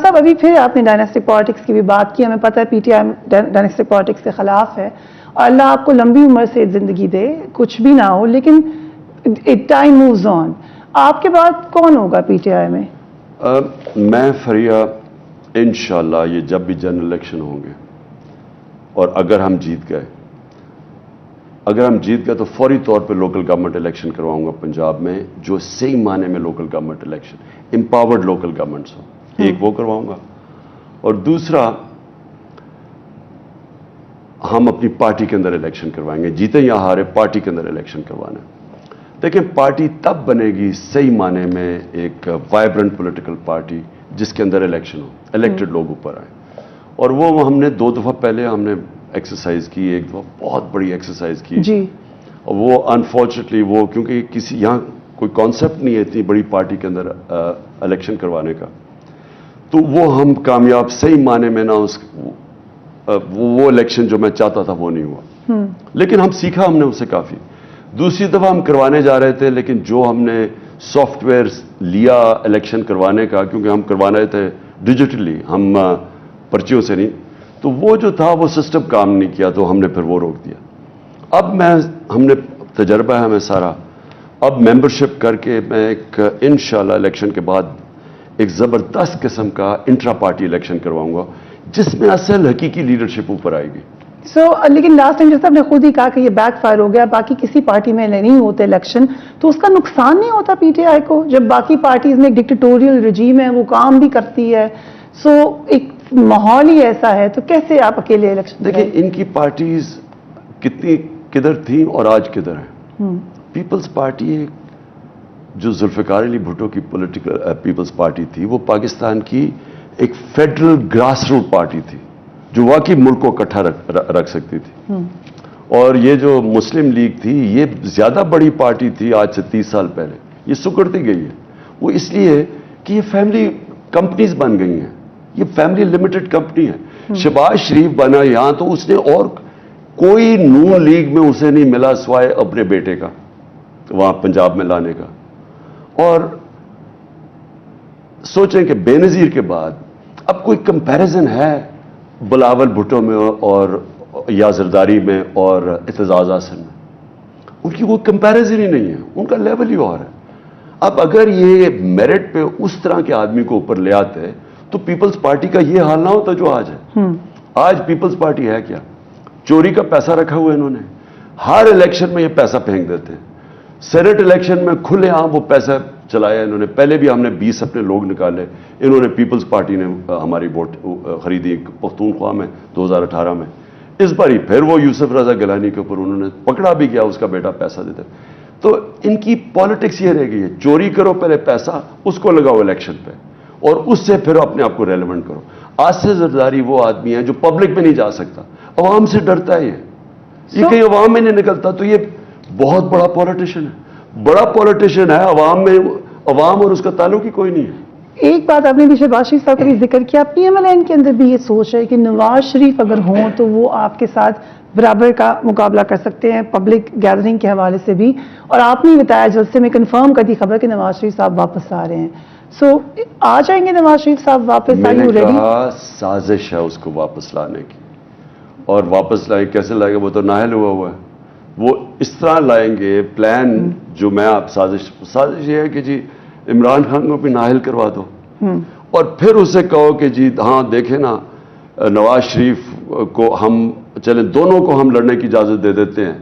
صاحب ابھی پھر آپ نے ڈائناسٹک پالیٹکس کی بھی بات کی. ہمیں پتہ ہے پی ٹی آئی ڈائناسٹک پالیٹکس کے خلاف ہے, اور اللہ آپ کو لمبی عمر سے زندگی دے, کچھ بھی نہ ہو, لیکن ٹائم مووز آن. آپ کے بعد کون ہوگا پی ٹی آئی میں؟ میں فریہ انشاءاللہ یہ جب بھی جنرل الیکشن ہوں گے اور اگر ہم جیت گئے تو فوری طور پہ لوکل گورنمنٹ الیکشن کرواؤں گا پنجاب میں, جو صحیح معنی میں local government election, empowered local governments ہو. ایک وہ کرواؤں گا, اور دوسرا ہم اپنی پارٹی کے اندر الیکشن کروائیں گے. جیتے یا ہارے پارٹی کے اندر الیکشن کروانا. دیکھیں پارٹی تب بنے گی صحیح معنی میں ایک وائبرنٹ پولیٹیکل پارٹی جس کے اندر الیکشن ہو, الیکٹڈ لوگ اوپر آئیں. اور وہ ہم نے 2 دفعہ پہلے ہم نے ایکسرسائز کی, ایک دفعہ بہت بڑی ایکسرسائز کی جی. اور وہ انفارچونیٹلی وہ کیونکہ کسی یہاں کوئی کانسیپٹ نہیں ہے اتنی بڑی پارٹی کے اندر الیکشن کروانے کا, تو وہ ہم کامیاب صحیح معنی میں نہ وہ الیکشن جو میں چاہتا تھا وہ نہیں ہوا. لیکن ہم سیکھا, ہم نے اس سے کافی. دوسری دفعہ ہم کروانے جا رہے تھے, لیکن جو ہم نے سافٹ ویئر لیا الیکشن کروانے کا, کیونکہ ہم کروانے تھے ڈیجیٹلی, ہم پرچیوں سے نہیں, تو وہ جو تھا وہ سسٹم کام نہیں کیا, تو ہم نے پھر وہ روک دیا. اب ہم نے تجربہ ہے ہمیں سارا, اب ممبرشپ کر کے میں ایک انشاءاللہ الیکشن کے بعد ایک زبردست قسم کا انٹرا پارٹی الیکشن کرواؤں گا جس میں اصل حقیقی لیڈرشپ اوپر آئے گی. لیکن لاسٹ ٹائم جیسا آپ نے خود ہی کہا کہ یہ بیک فائر ہو گیا, باقی کسی پارٹی میں نہیں ہوتے الیکشن, تو اس کا نقصان نہیں ہوتا پی ٹی آئی کو جب باقی پارٹیز میں ڈکٹیٹوریل رجیم ہے, وہ کام بھی کرتی ہے, ایک ماحول ہی ایسا ہے, تو کیسے آپ اکیلے الیکشن؟ دیکھیں ان کی پارٹیز کدھر تھیں اور آج کدھر ہیں. پیپلز پارٹی جو ذوالفقار علی بھٹو کی پولیٹیکل پیپلز پارٹی تھی, وہ پاکستان کی ایک فیڈرل گراس روٹ پارٹی تھی جو واقعی ملک کو اکٹھا رکھ سکتی تھی. اور یہ جو مسلم لیگ تھی یہ زیادہ بڑی پارٹی تھی آج سے 30 سال پہلے, یہ سکڑتی گئی ہے. وہ اس لیے کہ یہ فیملی کمپنیز بن گئی ہیں, یہ فیملی لمیٹڈ کمپنی ہے. شہباز شریف بنا یہاں تو اس نے اور کوئی نون لیگ میں اسے نہیں ملا سوائے اپنے بیٹے کا وہاں پنجاب میں لانے کا. اور سوچیں کہ بے نظیر کے بعد اب کوئی کمپیریزن ہے بلاول بھٹو میں اور یا زرداری میں اور اعتزاز حسن میں؟ ان کی وہ کمپیریزن ہی نہیں ہے, ان کا لیول ہی اور ہے. اب اگر یہ میرٹ پہ اس طرح کے آدمی کو اوپر لے آتے تو پیپلز پارٹی کا یہ حال نہ ہوتا جو آج ہے. آج پیپلز پارٹی ہے کیا؟ چوری کا پیسہ رکھا ہوا ہے انہوں نے, ہر الیکشن میں یہ پیسہ پھینک دیتے ہیں. سینٹ الیکشن میں کھلے عام وہ پیسہ چلایا انہوں نے. پہلے بھی ہم نے 20 اپنے لوگ نکالے, انہوں نے پیپلز پارٹی نے ہماری ووٹ خریدی پختونخوا میں 2018 میں. اس بار ہی پھر وہ یوسف رضا گیلانی کے اوپر انہوں نے پکڑا بھی کیا, اس کا بیٹا پیسہ دیتے. تو ان کی پالیٹکس یہ رہ گئی ہے, چوری کرو پہلے پیسہ, اس کو لگاؤ الیکشن پہ اور اس سے پھر اپنے آپ کو ریلیونٹ کرو. آصف زرداری وہ آدمی ہے جو پبلک میں نہیں جا سکتا, عوام سے ڈرتا ہے. یہ کہیں عوام میں نہیں نکلتا تو یہ بہت بڑا پولیٹیشین ہے, بڑا پولیٹیشین ہے. عوام میں عوام اور اس کا تعلق ہی کوئی نہیں ہے. ایک بات آپ نے بھی شہباز شریف صاحب کا بھی ذکر کیا, پی ایم ایل این کے اندر بھی یہ سوچ ہے کہ نواز شریف اگر ہوں تو وہ آپ کے ساتھ برابر کا مقابلہ کر سکتے ہیں پبلک گیدرنگ کے حوالے سے بھی. اور آپ نے بتایا جلسے میں کنفرم کر دی خبر کہ نواز شریف صاحب واپس آ رہے ہیں. آ جائیں گے نواز شریف صاحب واپس؟ میں نے کہا سازش ہے اس کو واپس لانے کی, اور واپس لائیں کیسے لائیں گے, وہ تو نااہل ہوا ہے. وہ اس طرح لائیں گے پلان جو میں آپ سازش یہ ہے کہ جی عمران خان کو بھی نااہل کروا دو اور پھر اسے کہو کہ جی ہاں دیکھیں نا نواز شریف کو ہم چلیں دونوں کو ہم لڑنے کی اجازت دے دیتے ہیں.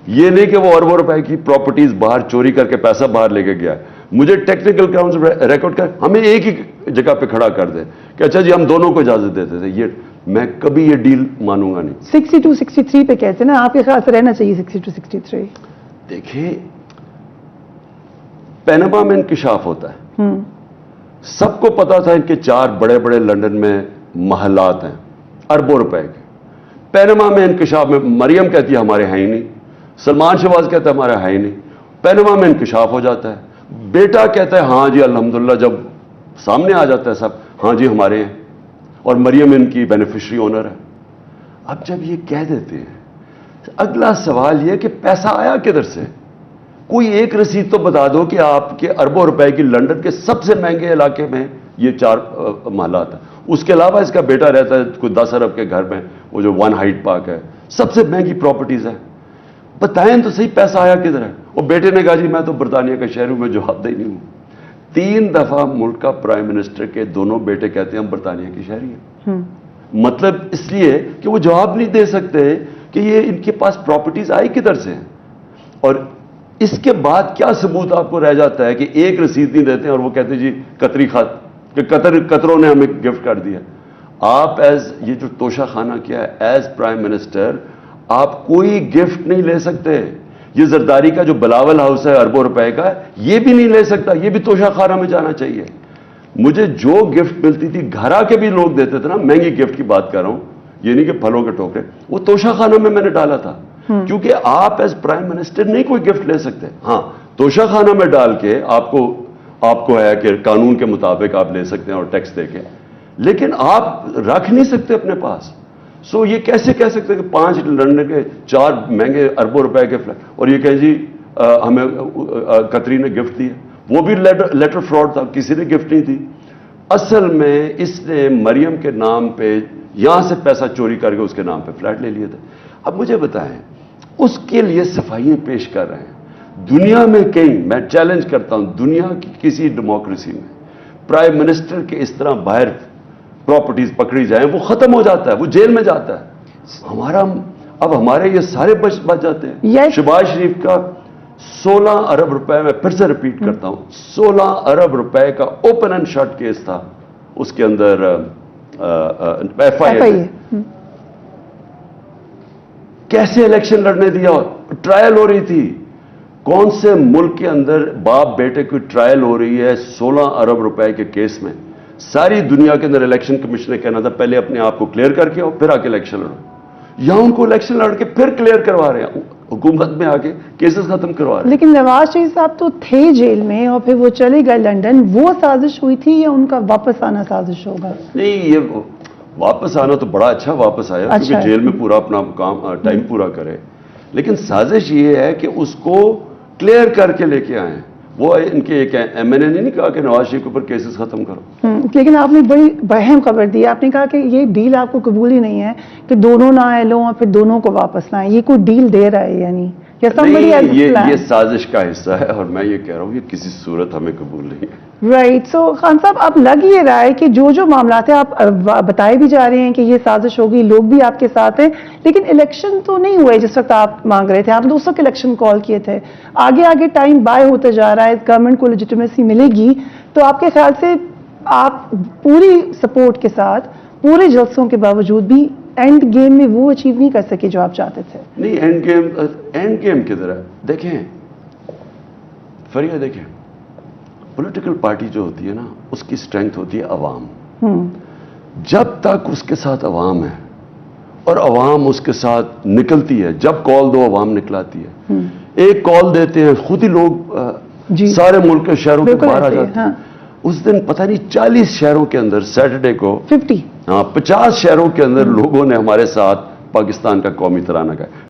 یہ نہیں کہ وہ اربوں روپے کی پراپرٹیز باہر چوری کر کے پیسہ باہر لے کے گیا ہے, مجھے ٹیکنیکل گراؤنڈ ریکارڈ کر ہمیں ایک ہی جگہ پہ کھڑا کر دے کہ اچھا جی ہم دونوں کو اجازت دیتے تھے. یہ میں کبھی یہ ڈیل مانوں گا نہیں. 62 63 پہ کہتے ہیں نا, آپ کے خیال سے رہنا چاہیے 62 63؟ دیکھیں پینما میں انکشاف ہوتا ہے, سب کو پتا تھا ان کے 4 بڑے بڑے لندن میں محلات ہیں اربوں روپے کے. پینما میں انکشاف میں مریم کہتی ہے ہمارے ہیں ہی نہیں, سلمان شہباز کہتا ہے ہمارے ہیں ہی نہیں. پینما میں انکشاف ہو جاتا ہے, بیٹا کہتا ہے ہاں جی الحمدللہ, جب سامنے آ جاتا ہے سب ہاں جی ہمارے ہیں, اور مریم ان کی بینیفیشری اونر ہے. اب جب یہ کہہ دیتے ہیں اگلا سوال یہ کہ پیسہ آیا کدھر سے؟ کوئی ایک رسید تو بتا دو کہ آپ کے اربوں روپے کی لندن کے سب سے مہنگے علاقے میں یہ 4 محلات ہیں, اس کے علاوہ اس کا بیٹا رہتا ہے کوئی 10 ارب کے گھر میں, وہ جو 1 ہائٹ پارک ہے, سب سے مہنگی پراپرٹیز ہے. بتائیں تو صحیح پیسہ آیا کدھر ہے؟ وہ بیٹے نے کہا جی میں تو برطانیہ کا شہری ہوں, میں جواب دہی نہیں ہوں. 3 دفعہ ملک کا پرائم منسٹر کے دونوں بیٹے کہتے ہیں ہم برطانیہ کے شہری ہیں. مطلب اس لیے کہ وہ جواب نہیں دے سکتے کہ یہ ان کے پاس پراپرٹیز آئی کدھر سے ہیں. اور اس کے بعد کیا ثبوت آپ کو رہ جاتا ہے کہ ایک رسید نہیں دیتے اور وہ کہتے ہیں جی قطری خط, کہ قطروں نے ہمیں گفٹ کر دیا. آپ ایز یہ جو توشہ خانہ کیا ہے, ایز پرائم منسٹر آپ کوئی گفٹ نہیں لے سکتے. یہ زرداری کا جو بلاول ہاؤس ہے اربوں روپے کا, یہ بھی نہیں لے سکتا, یہ بھی توشہ خانہ میں جانا چاہیے. مجھے جو گفٹ ملتی تھی گھر آ کے بھی لوگ دیتے تھے نا, مہنگی گفٹ کی بات کر رہا ہوں, یہ نہیں کہ پھلوں کے ٹوکرے, وہ توشہ خانہ میں نے ڈالا تھا. کیونکہ آپ ایز پرائم منسٹر نہیں کوئی گفٹ لے سکتے. ہاں توشہ خانہ میں ڈال کے آپ کو ہے کہ قانون کے مطابق آپ لے سکتے ہیں اور ٹیکس دے کے, لیکن آپ رکھ نہیں سکتے اپنے پاس. سو یہ کیسے کہہ سکتے کہ 5 لندن کے 4 مہنگے اربوں روپے کے فلیٹ, اور یہ کہیں جی ہمیں قطری نے گفٹ دی ہے. وہ بھی لیٹر فراڈ تھا, کسی نے گفٹ نہیں دی. اصل میں اس نے مریم کے نام پہ یہاں سے پیسہ چوری کر کے اس کے نام پہ فلیٹ لے لیے تھے. اب مجھے بتائیں, اس کے لیے صفائیاں پیش کر رہے ہیں. دنیا میں کہیں, میں چیلنج کرتا ہوں, دنیا کی کسی ڈیموکریسی میں پرائم منسٹر کے اس طرح باہر پراپرٹیز پکڑی جائیں وہ ختم ہو جاتا ہے, وہ جیل میں جاتا ہے. اب ہمارے یہ سارے بچ جاتے ہیں. شہباز شریف کا 16 ارب روپے, میں پھر سے ریپیٹ کرتا ہوں, 16 ارب روپے کا اوپن اینڈ شٹ کیس تھا. اس کے اندر ایف آئی اے کیسے الیکشن لڑنے دیا؟ ٹرائل ہو رہی تھی. کون سے ملک کے اندر باپ بیٹے کی ٹرائل ہو رہی ہے 16 ارب روپے کے کیس میں؟ ساری دنیا کے اندر الیکشن کمیشن نے کہنا تھا پہلے اپنے آپ کو کلیئر کر کے آؤ پھر آ کے الیکشن لڑو. یہاں ان کو الیکشن لڑ کے پھر کلیئر کروا رہے ہیں, حکومت میں آ کے کیسز ختم کروا رہے ہیں. لیکن نواز شریف صاحب تو تھے جیل میں اور پھر وہ چلے گئے لندن. وہ سازش ہوئی تھی یا ان کا واپس آنا سازش ہوگا؟ نہیں, یہ واپس آنا تو بڑا اچھا واپس آیا, کیونکہ جیل میں پورا اپنا کام ٹائم پورا کرے. لیکن سازش یہ ہے کہ اس کو کلیئر کر کے لے کے آئیں. وہ ان کے ایک ایم این اے نے نہیں کہا کہ نواز شریف کے اوپر کیسز ختم کرو. لیکن آپ نے بڑی بہم خبر دی. آپ نے کہا کہ یہ ڈیل آپ کو قبول ہی نہیں ہے کہ دونوں نہ آئے لو اور پھر دونوں کو واپس نہ آئے. یہ کوئی ڈیل دے رہا ہے یعنی یہ سازش کا حصہ ہے, اور میں یہ کہہ رہا ہوں یہ کسی صورت ہمیں قبول نہیں ہے. رائٹ. سو خان صاحب آپ لگ یہ رہا ہے کہ جو معاملات ہیں آپ بتائے بھی جا رہے ہیں کہ یہ سازش ہوگی, لوگ بھی آپ کے ساتھ ہیں, لیکن الیکشن تو نہیں ہوئے جس وقت آپ مانگ رہے تھے. آپ نے اس وقت الیکشن کال کیے تھے. آگے ٹائم بائے ہوتا جا رہا ہے, گورنمنٹ کو لیجیٹمیسی ملے گی, تو آپ کے خیال سے آپ پوری سپورٹ کے ساتھ پورے جلسوں کے باوجود بھی اینڈ گیم میں وہ اچیو نہیں کر سکے جو آپ چاہتے تھے؟ نہیں, اینڈ گیم کدھر ہے؟ دیکھیں فریہ, دیکھیں پولیٹیکل پارٹی جو ہوتی ہے نا اس کی اسٹرینتھ ہوتی ہے عوام. جب تک اس کے ساتھ عوام ہے اور عوام اس کے ساتھ نکلتی ہے, جب کال دو عوام نکلاتی ہے. ایک کال دیتے ہیں خود ہی لوگ سارے ملک کے شہروں کے باہر آ جاتے ہیں. اس دن پتہ نہیں 40 شہروں کے اندر سیٹرڈے کو 50 شہروں کے اندر لوگوں نے ہمارے ساتھ پاکستان کا قومی ترانہ گایا.